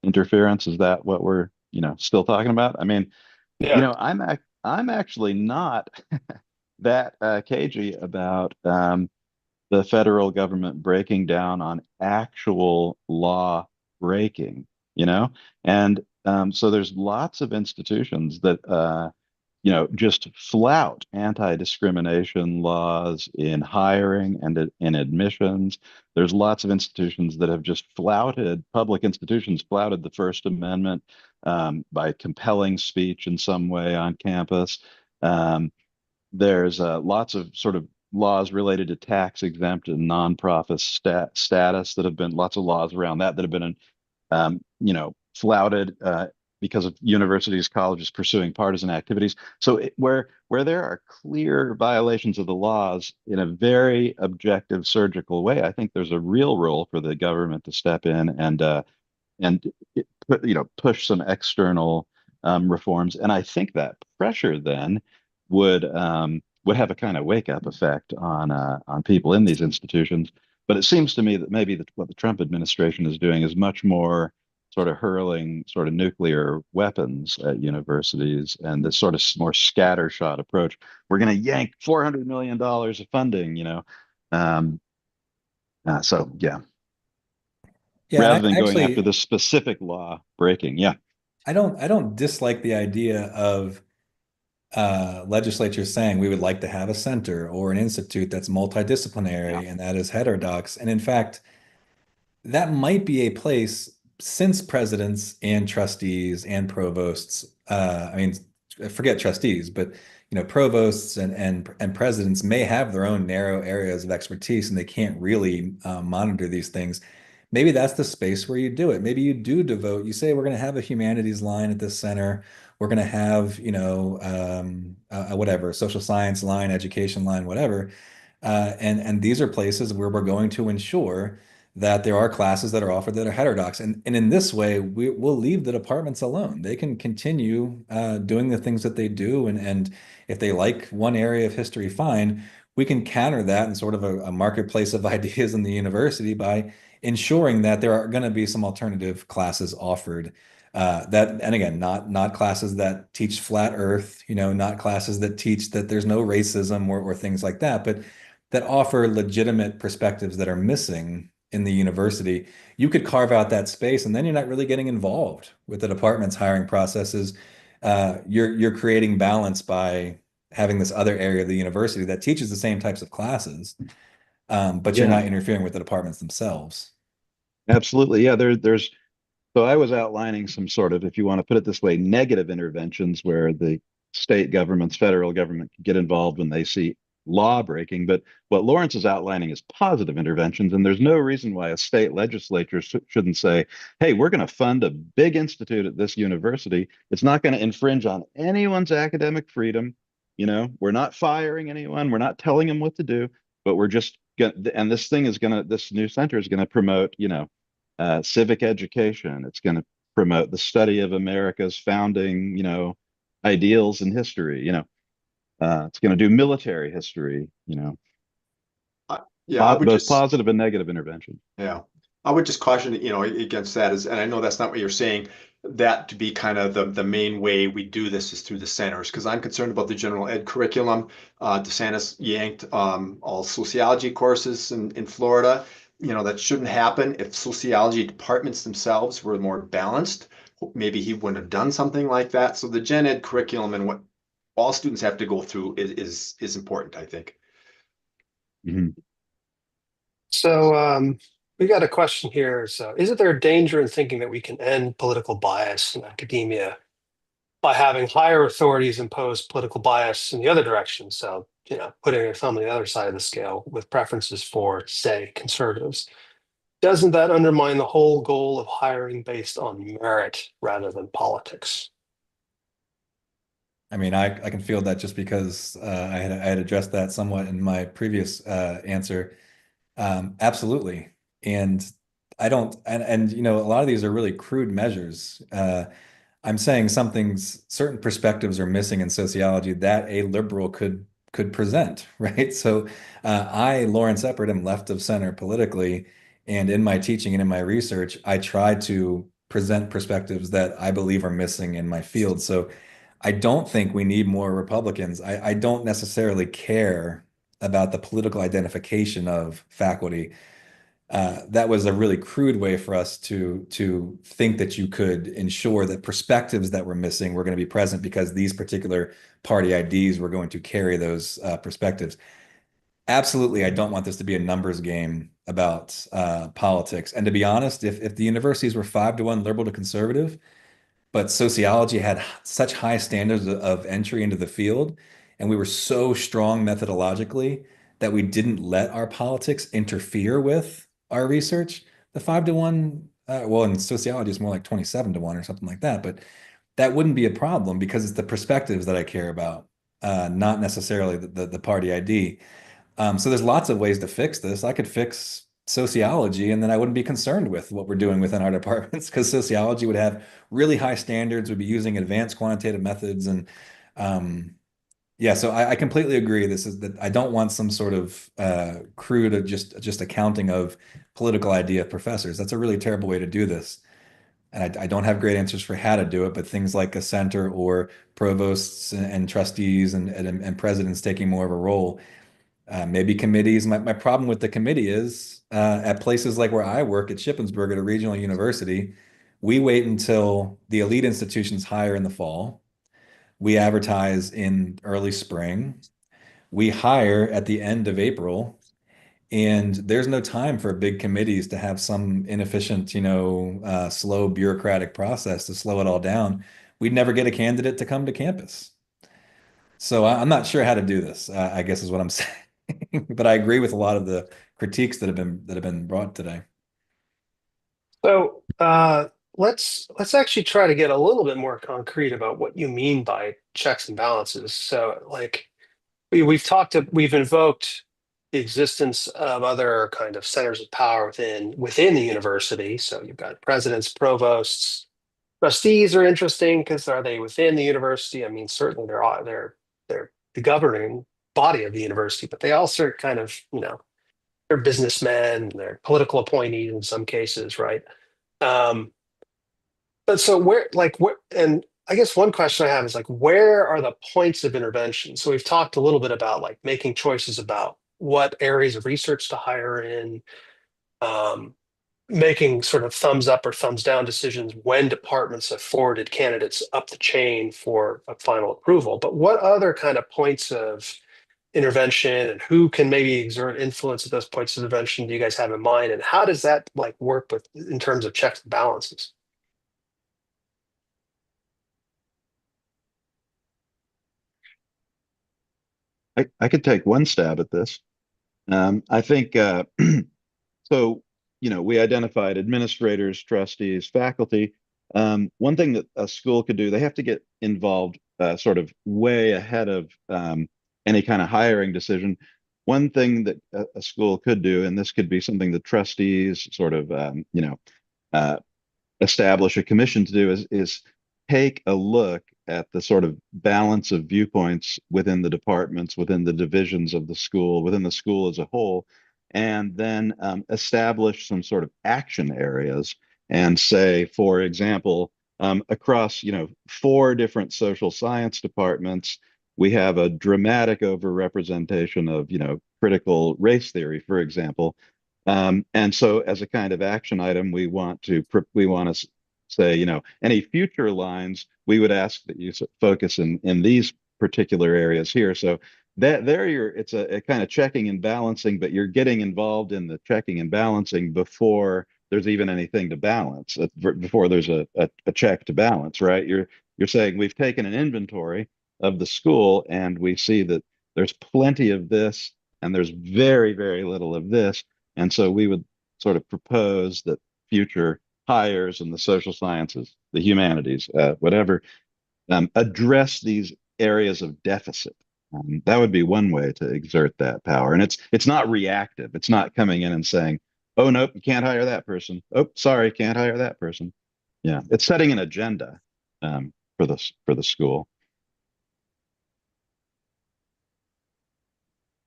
interference. Is that what we're, still talking about? I mean, yeah. I'm actually not that cagey about the federal government breaking down on actual law breaking, and so there's lots of institutions that just flout anti-discrimination laws in hiring and in admissions. There's lots of institutions that have just public institutions flouted the First Amendment by compelling speech in some way on campus. There's lots of sort of laws related to tax exempt and nonprofit status that have been lots of laws around that have been, flouted because of universities, colleges pursuing partisan activities. So where there are clear violations of the laws in a very objective, surgical way, I think there's a real role for the government to step in and push some external reforms. And I think that pressure then would have a kind of wake up effect on people in these institutions. But it seems to me that maybe what the Trump administration is doing is much more sort of hurling sort of nuclear weapons at universities, and this sort of more scattershot approach. We're going to yank $400 million of funding, Um, so yeah, Yeah, rather and than I going after actually the specific law breaking. Yeah. I don't dislike the idea of legislatures saying we would like to have a center or an institute that's Yeah. multidisciplinary and that is heterodox. And in fact, that might be a place since presidents and trustees and provosts, I mean, forget trustees, but provosts and presidents may have their own narrow areas of expertise and they can't really monitor these things. Maybe that's the space where you do it. Maybe you do devote, you say, we're going to have a humanities line at this center. We're going to have, whatever, social science line, education line, whatever. And these are places where we're going to ensure that there are classes that are offered that are heterodox. And in this way, we'll leave the departments alone. They can continue doing the things that they do. And if they like one area of history, fine. We can counter that in sort of a marketplace of ideas in the university by ensuring that there are going to be some alternative classes offered. And again, not classes that teach flat Earth, not classes that teach that there's no racism or things like that, but that offer legitimate perspectives that are missing in the university. You could carve out that space, and then you're not really getting involved with the department's hiring processes. You're creating balance by having this other area of the university that teaches the same types of classes, but you're Yeah, not interfering with the departments themselves. absolutely. Yeah, there's so I was outlining some sort of, if you want to put it this way, negative interventions where the state governments, federal government can get involved when they see law breaking. But what Lawrence is outlining is positive interventions. And there's no reason why a state legislature shouldn't say, hey, we're going to fund a big institute at this university. It's not going to infringe on anyone's academic freedom. We're not firing anyone. We're not telling them what to do, but we're just going to, and this new center is going to promote, civic education. It's going to promote the study of America's founding, ideals and history. It's going to do military history. Yeah, I would Both just positive and negative intervention. Yeah, I would just caution, against that is, and I know that's not what you're saying, that to be kind of the main way we do this is through the centers, because I'm concerned about the general ed curriculum. DeSantis yanked all sociology courses in Florida. That shouldn't happen. If sociology departments themselves were more balanced, maybe he wouldn't have done something like that. So the gen ed curriculum and what all students have to go through is important, I think. Mhm. So we got a question here. So, isn't there a danger in thinking that we can end political bias in academia by having higher authorities impose political bias in the other direction? So, putting a thumb on the other side of the scale with preferences for, say, conservatives. Doesn't that undermine the whole goal of hiring based on merit rather than politics? I mean, I can feel that just because I had addressed that somewhat in my previous answer. Absolutely. And I don't, and a lot of these are really crude measures. I'm saying certain perspectives are missing in sociology that a liberal could present, right? So Lawrence Eppard, am left of center politically, and in my teaching and in my research, I try to present perspectives that I believe are missing in my field. So I don't think we need more Republicans. I don't necessarily care about the political identification of faculty. That was a really crude way for us to think that you could ensure that perspectives that were missing were going to be present because these particular party IDs were going to carry those perspectives. Absolutely, I don't want this to be a numbers game about politics. And to be honest, if the universities were 5-1 liberal to conservative, but sociology had such high standards of entry into the field, and we were so strong methodologically that we didn't let our politics interfere with our research. The 5-to-1, well, in sociology, it's more like 27-to-1 or something like that, but that wouldn't be a problem because it's the perspectives that I care about, not necessarily the party ID. So there's lots of ways to fix this. I could fix sociology and then I wouldn't be concerned with what we're doing within our departments because sociology would have really high standards, would be using advanced quantitative methods. And yeah, so I completely agree. This is that I don't want some sort of crude of just accounting of political idea of professors. That's a really terrible way to do this. And I don't have great answers for how to do it, but things like a center or provosts and trustees and presidents taking more of a role. Maybe committees. My problem with the committee is at places like where I work at Shippensburg at a regional university, we wait until the elite institutions hire in the fall. We advertise in early spring. We hire at the end of April. And there's no time for big committees to have some inefficient, slow bureaucratic process to slow it all down. We'd never get a candidate to come to campus. So I'm not sure how to do this, I guess is what I'm saying. But I agree with a lot of the critiques that have been brought today. So let's actually try to get a little bit more concrete about what you mean by checks and balances. So like we've invoked the existence of other kind of centers of power within the university. So you've got presidents, provosts, trustees are interesting because are they within the university? I mean, certainly they're the governing body of the university, but they also are kind of, they're businessmen, they're political appointees in some cases, right? But so and I guess one question I have is like, where are the points of intervention? So we've talked a little bit about like making choices about what areas of research to hire in, um, making sort of thumbs up or thumbs down decisions when departments have forwarded candidates up the chain for a final approval. But what other kind of points of intervention and who can maybe exert influence at those points of intervention do you guys have in mind? And how does that like work in terms of checks and balances? I could take one stab at this. I think so. We identified administrators, trustees, faculty. One thing that a school could do, they have to get involved sort of way ahead of any kind of hiring decision. One thing that a school could do, and this could be something the trustees sort of, uh, establish a commission to do, is take a look at the sort of balance of viewpoints within the departments, within the divisions of the school, within the school as a whole, and then establish some sort of action areas and say, for example, across 4 different social science departments, we have a dramatic overrepresentation of critical race theory, for example. And so as a kind of action item, we want to say, any future lines, we would ask that you focus in these particular areas here. So it's a kind of checking and balancing, but you're getting involved in the checking and balancing before there's even anything to balance, before there's a check to balance, right? You're saying we've taken an inventory of the school and we see that there's plenty of this and there's very, very little of this. And so we would sort of propose that future hires in the social sciences, the humanities, whatever, address these areas of deficit. That would be one way to exert that power. And it's not reactive. It's not coming in and saying, oh, nope, you can't hire that person. Oh, sorry, can't hire that person. Yeah, it's setting an agenda for the school.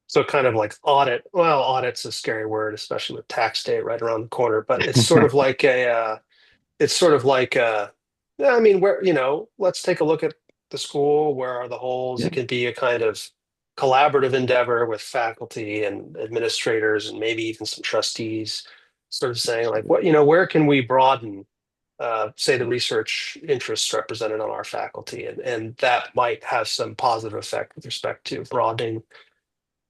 So kind of like audit. Well, audit's a scary word, especially with tax day right around the corner. But it's sort of like yeah, I mean, let's take a look at the school. Where are the holes? Yeah. It can be a kind of collaborative endeavor with faculty and administrators and maybe even some trustees, sort of saying like, where can we broaden, say, the research interests represented on our faculty, and that might have some positive effect with respect to broadening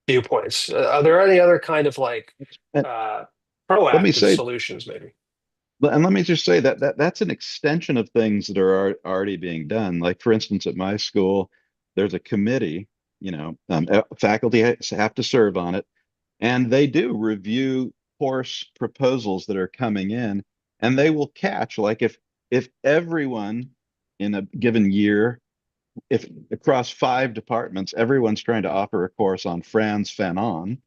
viewpoints. Are there any other kind of like And let me proactive say, solutions, maybe? and let me just say that's an extension of things that are already being done. Like, for instance, at my school, there's a committee faculty have to serve on it, and they do review course proposals that are coming in, and they will catch, like, if everyone in a given year, if across 5 departments, everyone's trying to offer a course on Franz Fanon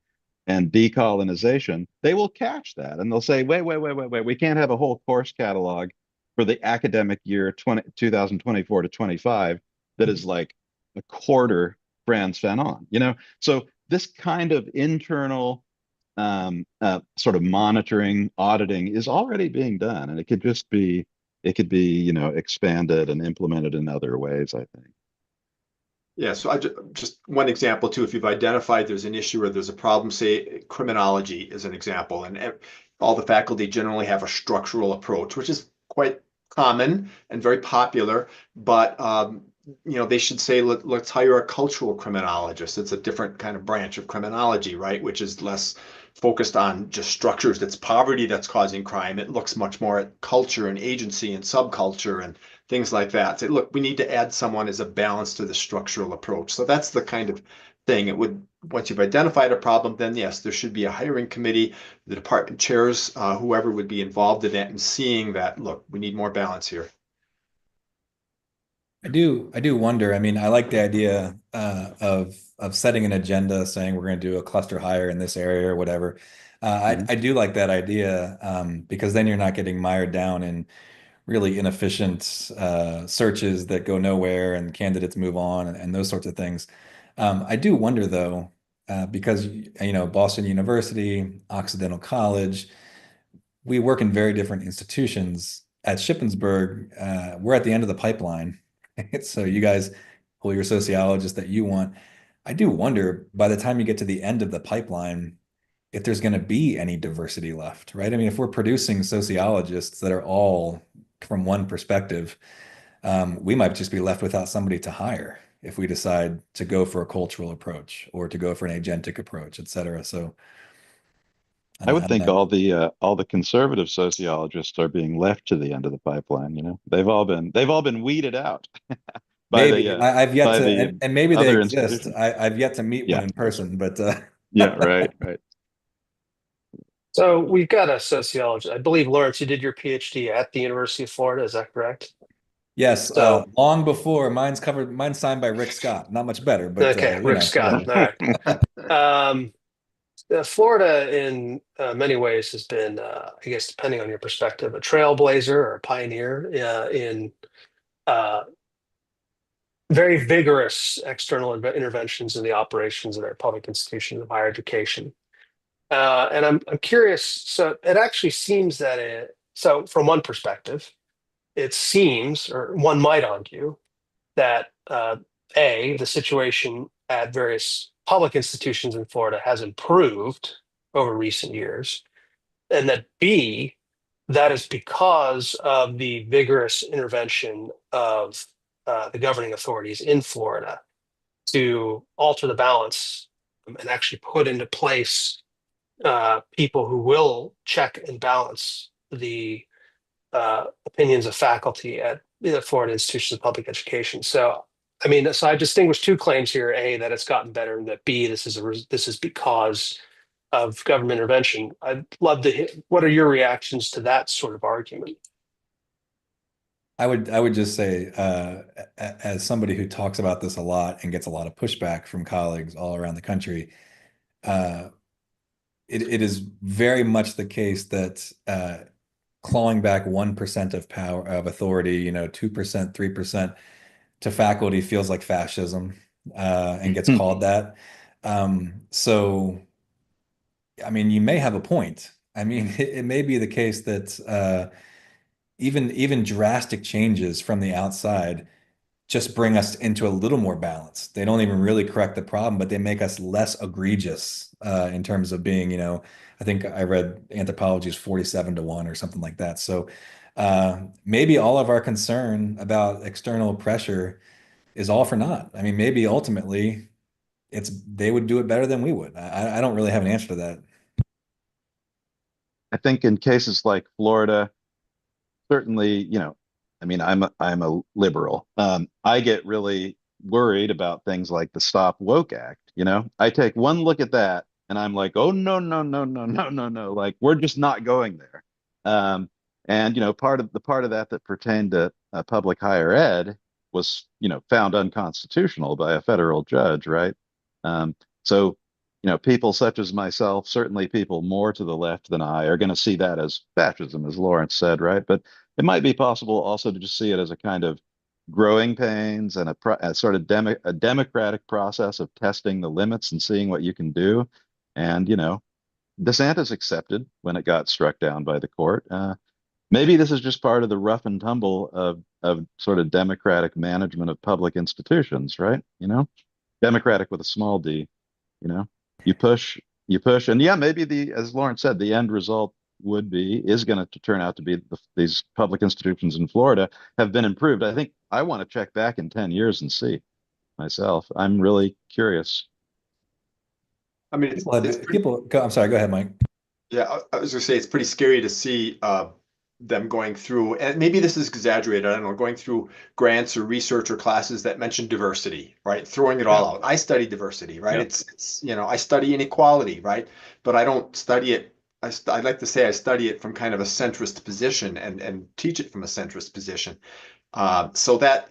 and decolonization, they will catch that and they'll say, wait, we can't have a whole course catalog for the academic year 2024 to 25 that is like a quarter Franz Fanon, So this kind of internal sort of monitoring, auditing is already being done, and it could be, expanded and implemented in other ways, I think. Yeah, so just one example too, if you've identified there's an issue or there's a problem, say criminology is an example, and all the faculty generally have a structural approach, which is quite common and very popular, but they should say, let's hire a cultural criminologist. It's a different kind of branch of criminology, right? Which is less focused on just structures. That's poverty that's causing crime. It looks much more at culture and agency and subculture and things like that. Say, look, we need to add someone as a balance to the structural approach. So that's the kind of thing. It would, once you've identified a problem, then yes, there should be a hiring committee, the department chairs, whoever would be involved in that, and seeing that, look, we need more balance here. I do wonder. I mean, I like the idea of setting an agenda, saying we're going to do a cluster hire in this area or whatever. I do like that idea because then you're not getting mired down in really inefficient searches that go nowhere and candidates move on and those sorts of things. I do wonder though, because Boston University, Occidental College, we work in very different institutions. At Shippensburg, we're at the end of the pipeline. So you guys pull your sociologist that you want. I do wonder by the time you get to the end of the pipeline, if there's going to be any diversity left, right? I mean, if we're producing sociologists that are all from one perspective, we might just be left without somebody to hire if we decide to go for a cultural approach or to go for an agentic approach, et cetera. So I would think all the conservative sociologists are being left to the end of the pipeline. They've all been weeded out by maybe I've yet by to, the and maybe they other exist. institutions. I've yet to meet one in person, but Yeah, right. So we've got a sociologist. I believe, Lawrence, you did your PhD at the University of Florida. Is that correct? yes, So long before mine's signed by Rick Scott. Not much better, but okay, Rick Scott. All right. Florida, in many ways, has been, I guess, depending on your perspective, a trailblazer or a pioneer in very vigorous external interventions in the operations of their public institutions of higher education. And I'm curious. So it actually seems that so from one perspective, it seems, or one might argue, that the situation at various public institutions in Florida has improved over recent years, and that B, that is because of the vigorous intervention of the governing authorities in Florida to alter the balance and actually put into place people who will check and balance the opinions of faculty at the Florida institutions of public education. So, I mean, so I distinguish two claims here: A, that it's gotten better, and that B, this is because of government intervention. I'd love to hear, what are your reactions to that sort of argument? I would just say, as somebody who talks about this a lot and gets a lot of pushback from colleagues all around the country, it is very much the case that clawing back 1% of power of authority, 2%, 3% to faculty feels like fascism and gets called that. So, I mean, you may have a point. I mean, it may be the case that even drastic changes from the outside just bring us into a little more balance. They don't even really correct the problem, but they make us less egregious in terms of being, I think I read anthropology is 47-1 or something like that. So maybe all of our concern about external pressure is all for naught. I mean, maybe ultimately they would do it better than we would. I don't really have an answer to that. I think in cases like Florida, certainly, I mean, I'm a liberal. I get really worried about things like the Stop Woke Act. I take one look at that and I'm like, oh no, no, no, no, no, no, no. Like we're just not going there. And part of that pertained to public higher ed was found unconstitutional by a federal judge, right? So people such as myself, certainly people more to the left than I, are going to see that as fascism, as Lawrence said, right? But it might be possible also to just see it as a kind of growing pains and a sort of a democratic process of testing the limits and seeing what you can do. And DeSantis accepted when it got struck down by the court. Maybe this is just part of the rough and tumble of sort of democratic management of public institutions, right? Democratic with a small d. You push, and yeah, maybe as Lawrence said, the end result is going to turn out to be these public institutions in Florida have been improved. I think I want to check back in 10 years and see myself. I'm really curious. I mean, I'm sorry, go ahead, Mike. Yeah, I was gonna say it's pretty scary to see them going through, and maybe this is exaggerated, I don't know, going through grants or research or classes that mention diversity, right? Throwing it all out. I study diversity, right? Yeah. It's I study inequality, right? But I don't study it. I'd like to say I study it from kind of a centrist position and teach it from a centrist position. So that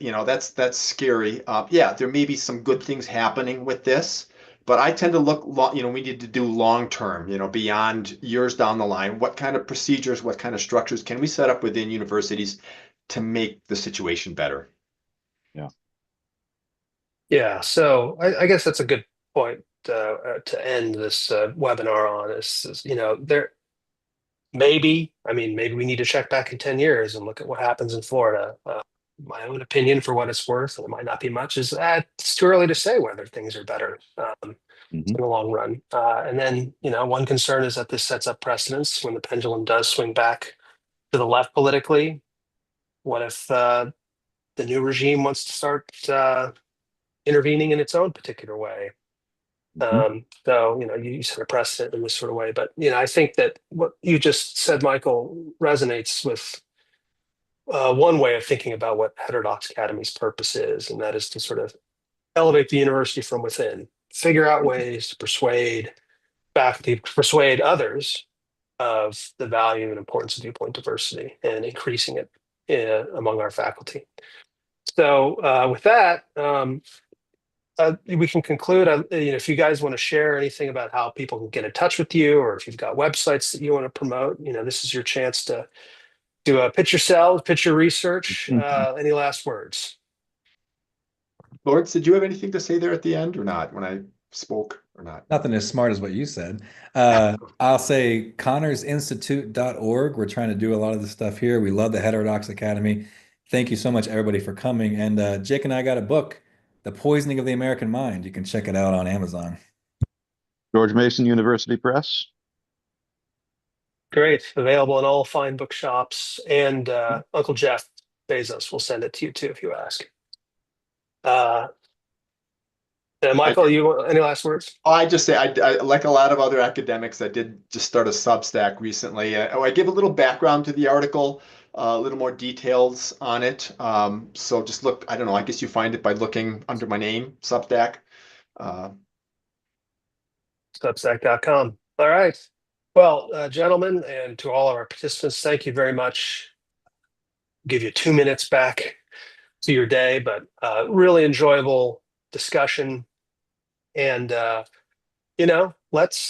that's scary. Yeah, there may be some good things happening with this. But I tend to look, we need to do long term, beyond years down the line. What kind of procedures, what kind of structures can we set up within universities to make the situation better? Yeah. Yeah. So I guess that's a good point to end this webinar on is, there maybe we need to check back in 10 years and look at what happens in Florida. My own opinion, for what it's worth, and it might not be much, is that it's too early to say whether things are better in the long run. And then, one concern is that this sets up precedents when the pendulum does swing back to the left politically. What if the new regime wants to start intervening in its own particular way? So, you set a precedent in this sort of way. But, I think that what you just said, Michael, resonates with one way of thinking about what Heterodox Academy's purpose is, and that is to sort of elevate the university from within, figure out ways to persuade faculty, persuade others of the value and importance of viewpoint diversity and increasing it among our faculty. So with that, we can conclude. If you guys want to share anything about how people can get in touch with you, or if you've got websites that you want to promote, this is your chance to pitch yourselves, pitch your research. Any last words? Lawrence, did you have anything to say there at the end or not when I spoke or not? Nothing as smart as what you said. I'll say connorsinstitute.org. We're trying to do a lot of this stuff here. We love the Heterodox Academy. Thank you so much, everybody, for coming. And Jake and I got a book, The Poisoning of the American Mind. You can check it out on Amazon. George Mason University Press. Great. Available in all fine bookshops. And Uncle Jeff Bezos will send it to you too if you ask. Michael, any last words? I just say, I like a lot of other academics, I did just start a Substack recently. I give a little background to the article, a little more details on it. So just look, I don't know, I guess you find it by looking under my name, Substack. Substack.com. All right. Well, gentlemen, and to all of our participants, thank you very much. I'll give you 2 minutes back to your day, but really enjoyable discussion. And let's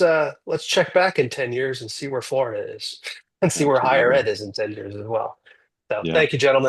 check back in 10 years and see where Florida is and see where higher ed is in 10 years as well. So Thank you, gentlemen.